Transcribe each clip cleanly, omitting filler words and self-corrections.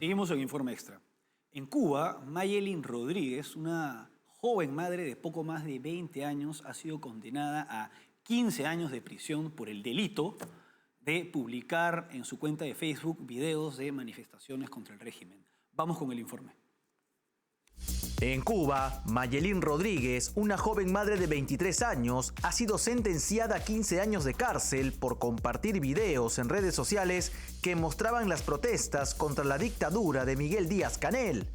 Seguimos en Informe Extra. En Cuba, Mayelin Rodríguez, una joven madre de poco más de 20 años, ha sido condenada a 15 años de prisión por el delito de publicar en su cuenta de Facebook videos de manifestaciones contra el régimen. Vamos con el informe. En Cuba, Mayelin Rodríguez, una joven madre de 23 años, ha sido sentenciada a 15 años de cárcel por compartir videos en redes sociales que mostraban las protestas contra la dictadura de Miguel Díaz-Canel.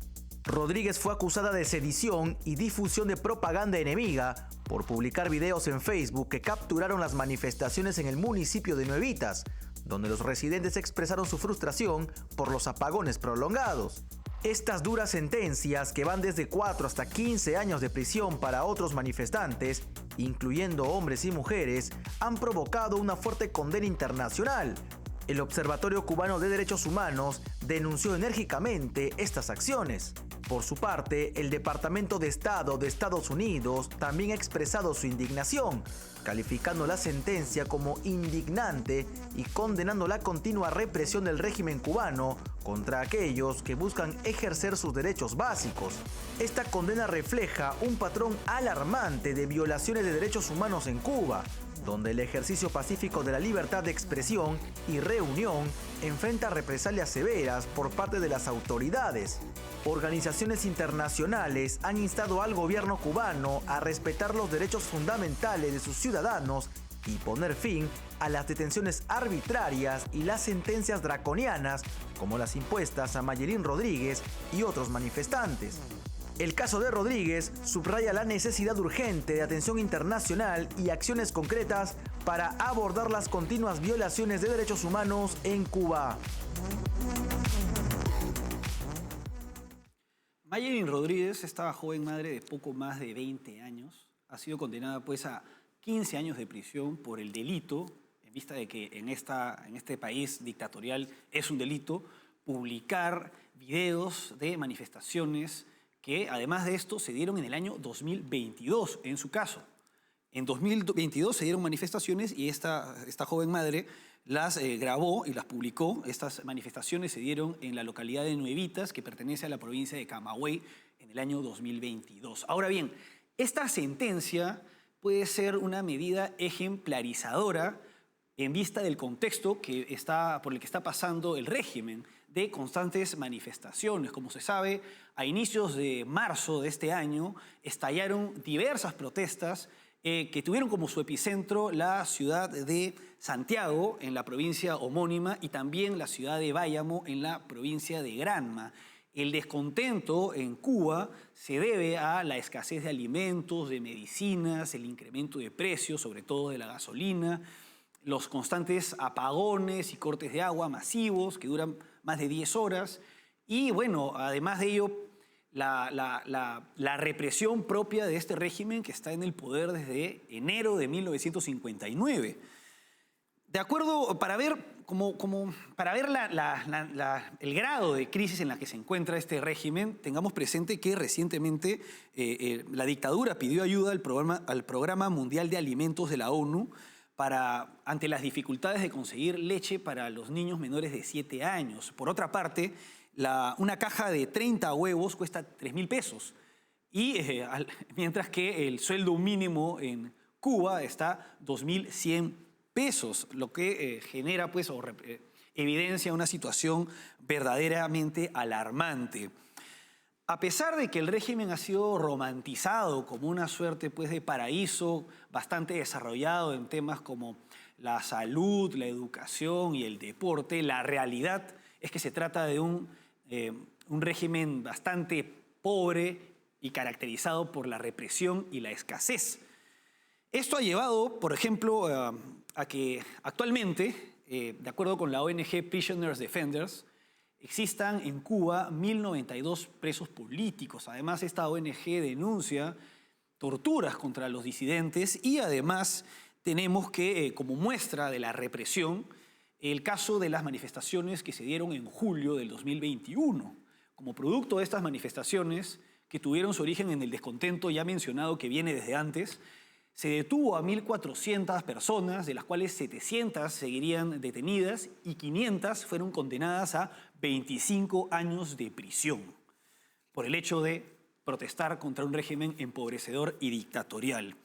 Rodríguez fue acusada de sedición y difusión de propaganda enemiga por publicar videos en Facebook que capturaron las manifestaciones en el municipio de Nuevitas, donde los residentes expresaron su frustración por los apagones prolongados. Estas duras sentencias, que van desde 4 hasta 15 años de prisión para otros manifestantes, incluyendo hombres y mujeres, han provocado una fuerte condena internacional. El Observatorio Cubano de Derechos Humanos denunció enérgicamente estas acciones. Por su parte, el Departamento de Estado de Estados Unidos también ha expresado su indignación, calificando la sentencia como indignante y condenando la continua represión del régimen cubano contra aquellos que buscan ejercer sus derechos básicos. Esta condena refleja un patrón alarmante de violaciones de derechos humanos en Cuba, donde el ejercicio pacífico de la libertad de expresión y reunión enfrenta represalias severas por parte de las autoridades. Organizaciones internacionales han instado al gobierno cubano a respetar los derechos fundamentales de sus ciudadanos y poner fin a las detenciones arbitrarias y las sentencias draconianas como las impuestas a Mayelin Rodríguez y otros manifestantes. El caso de Rodríguez subraya la necesidad urgente de atención internacional y acciones concretas para abordar las continuas violaciones de derechos humanos en Cuba. Mayelin Rodríguez, esta joven madre de poco más de 20 años, ha sido condenada a 15 años de prisión por el delito, en vista de que en este país dictatorial es un delito, publicar videos de manifestaciones que además de esto se dieron en el año 2022, en su caso. En 2022 se dieron manifestaciones y esta joven madre las grabó y las publicó. Estas manifestaciones se dieron en la localidad de Nuevitas, que pertenece a la provincia de Camagüey, en el año 2022. Ahora bien, esta sentencia puede ser una medida ejemplarizadora en vista del contexto por el que está pasando el régimen, de constantes manifestaciones. Como se sabe, a inicios de marzo de este año estallaron diversas protestas que tuvieron como su epicentro la ciudad de Santiago, en la provincia homónima, y también la ciudad de Bayamo, en la provincia de Granma. El descontento en Cuba se debe a la escasez de alimentos, de medicinas, el incremento de precios, sobre todo de la gasolina, los constantes apagones y cortes de agua masivos que duran más de 10 horas. Y bueno, además de ello, la represión propia de este régimen que está en el poder desde enero de 1959. De acuerdo, para ver el grado de crisis en la que se encuentra este régimen, tengamos presente que recientemente la dictadura pidió ayuda al Programa Mundial de Alimentos de la ONU ante las dificultades de conseguir leche para los niños menores de 7 años. Por otra parte, una caja de 30 huevos cuesta 3.000 pesos, mientras que el sueldo mínimo en Cuba está 2.100 pesos, lo que genera evidencia una situación verdaderamente alarmante. A pesar de que el régimen ha sido romantizado como una suerte de paraíso bastante desarrollado en temas como la salud, la educación y el deporte, la realidad es que se trata de un régimen bastante pobre y caracterizado por la represión y la escasez. Esto ha llevado, por ejemplo, a que actualmente, de acuerdo con la ONG Prisoners Defenders, existan en Cuba 1.092 presos políticos. Además, esta ONG denuncia torturas contra los disidentes y además tenemos que, como muestra de la represión, el caso de las manifestaciones que se dieron en julio del 2021. Como producto de estas manifestaciones, que tuvieron su origen en el descontento ya mencionado que viene desde antes, Se detuvo a 1.400 personas, de las cuales 700 seguirían detenidas y 500 fueron condenadas a 25 años de prisión por el hecho de protestar contra un régimen empobrecedor y dictatorial.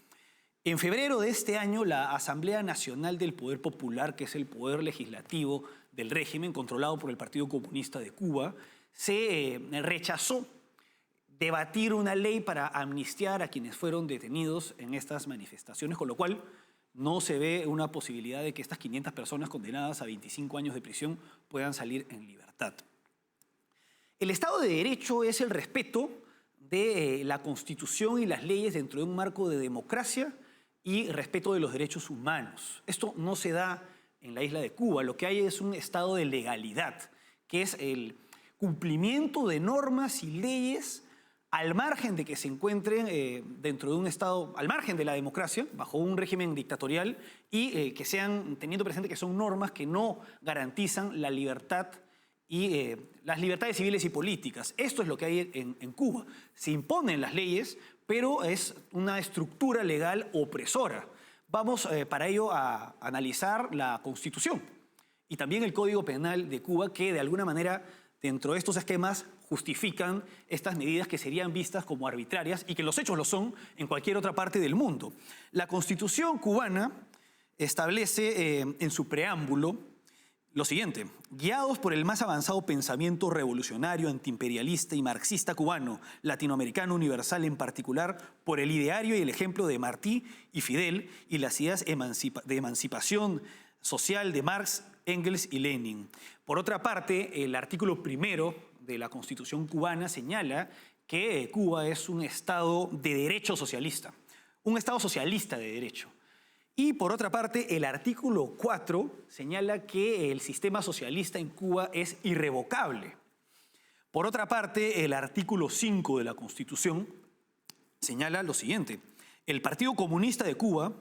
En febrero de este año, la Asamblea Nacional del Poder Popular, que es el poder legislativo del régimen controlado por el Partido Comunista de Cuba, se rechazó debatir una ley para amnistiar a quienes fueron detenidos en estas manifestaciones, con lo cual no se ve una posibilidad de que estas 500 personas condenadas a 25 años de prisión puedan salir en libertad. El Estado de Derecho es el respeto de la Constitución y las leyes dentro de un marco de democracia y respeto de los derechos humanos. Esto no se da en la isla de Cuba. Lo que hay es un estado de legalidad, que es el cumplimiento de normas y leyes al margen de que se encuentren dentro de un Estado, al margen de la democracia, bajo un régimen dictatorial, y que sean, teniendo presente que son normas que no garantizan la libertad y las libertades civiles y políticas. Esto es lo que hay en Cuba. Se imponen las leyes, pero es una estructura legal opresora. Vamos para ello a analizar la Constitución y también el Código Penal de Cuba, que de alguna manera dentro de estos esquemas justifican estas medidas que serían vistas como arbitrarias y que los hechos lo son en cualquier otra parte del mundo. La Constitución cubana establece en su preámbulo lo siguiente: guiados por el más avanzado pensamiento revolucionario, antiimperialista y marxista cubano, latinoamericano universal en particular, por el ideario y el ejemplo de Martí y Fidel y las ideas de emancipación social de Marx, Engels y Lenin. Por otra parte, el artículo primero de la Constitución cubana señala que Cuba es un Estado de derecho socialista, un Estado socialista de derecho. Y por otra parte, el artículo 4 señala que el sistema socialista en Cuba es irrevocable. Por otra parte, el artículo 5 de la Constitución señala lo siguiente: el Partido Comunista de Cuba,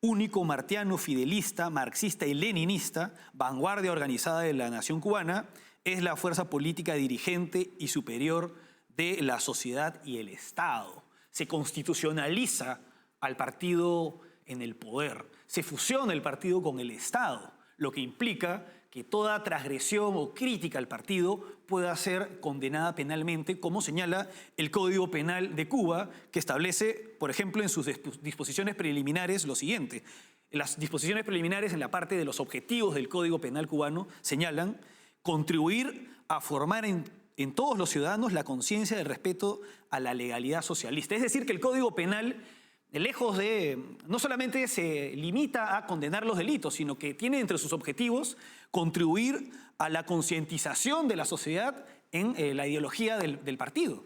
único martiano, fidelista, marxista y leninista, vanguardia organizada de la nación cubana, es la fuerza política dirigente y superior de la sociedad y el Estado. Se constitucionaliza al partido en el poder, se fusiona el partido con el Estado, lo que implica que toda transgresión o crítica al partido pueda ser condenada penalmente, como señala el Código Penal de Cuba, que establece, por ejemplo, en sus disposiciones preliminares lo siguiente. Las disposiciones preliminares en la parte de los objetivos del Código Penal cubano señalan contribuir a formar en todos los ciudadanos la conciencia del respeto a la legalidad socialista. Es decir, que el Código Penal, lejos de, no solamente se limita a condenar los delitos, sino que tiene entre sus objetivos contribuir a la concientización de la sociedad en la ideología del partido.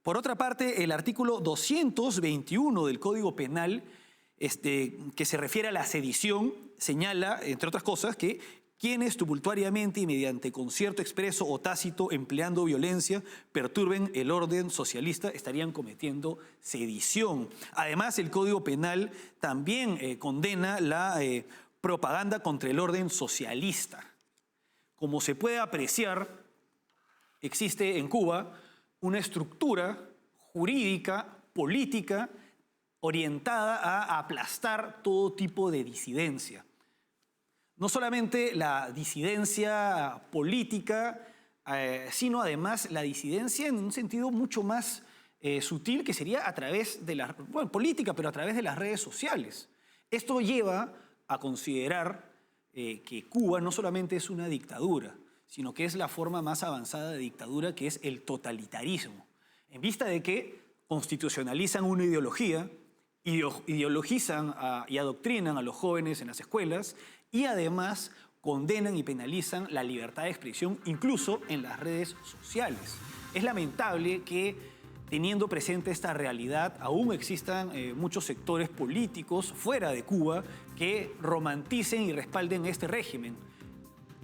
Por otra parte, el artículo 221 del Código Penal, que se refiere a la sedición, señala, entre otras cosas, que quienes tumultuariamente y mediante concierto expreso o tácito empleando violencia perturben el orden socialista estarían cometiendo sedición. Además, el Código Penal también condena la propaganda contra el orden socialista. Como se puede apreciar, existe en Cuba una estructura jurídica, política, orientada a aplastar todo tipo de disidencia. No solamente la disidencia política, sino además la disidencia en un sentido mucho más sutil, que sería a través de la política, pero a través de las redes sociales. Esto lleva a considerar que Cuba no solamente es una dictadura, sino que es la forma más avanzada de dictadura, que es el totalitarismo. En vista de que constitucionalizan una ideología, ideologizan y adoctrinan a los jóvenes en las escuelas, y además condenan y penalizan la libertad de expresión, incluso en las redes sociales. Es lamentable que, teniendo presente esta realidad, aún existan muchos sectores políticos fuera de Cuba que romanticen y respalden este régimen.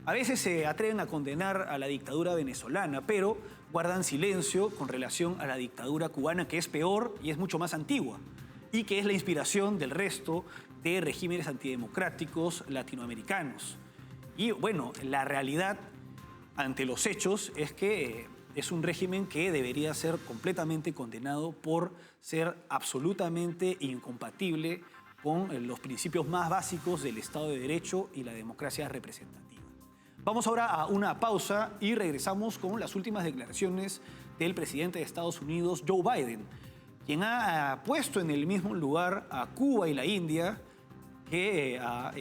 A veces se atreven a condenar a la dictadura venezolana, pero guardan silencio con relación a la dictadura cubana, que es peor y es mucho más antigua, y que es la inspiración del resto de regímenes antidemocráticos latinoamericanos. Y bueno, la realidad ante los hechos es que es un régimen que debería ser completamente condenado por ser absolutamente incompatible con los principios más básicos del Estado de Derecho y la democracia representativa. Vamos ahora a una pausa y regresamos con las últimas declaraciones del presidente de Estados Unidos, Joe Biden, quien ha puesto en el mismo lugar a Cuba y la India que a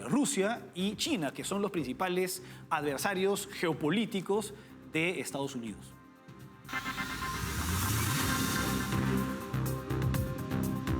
Rusia y China, que son los principales adversarios geopolíticos de Estados Unidos.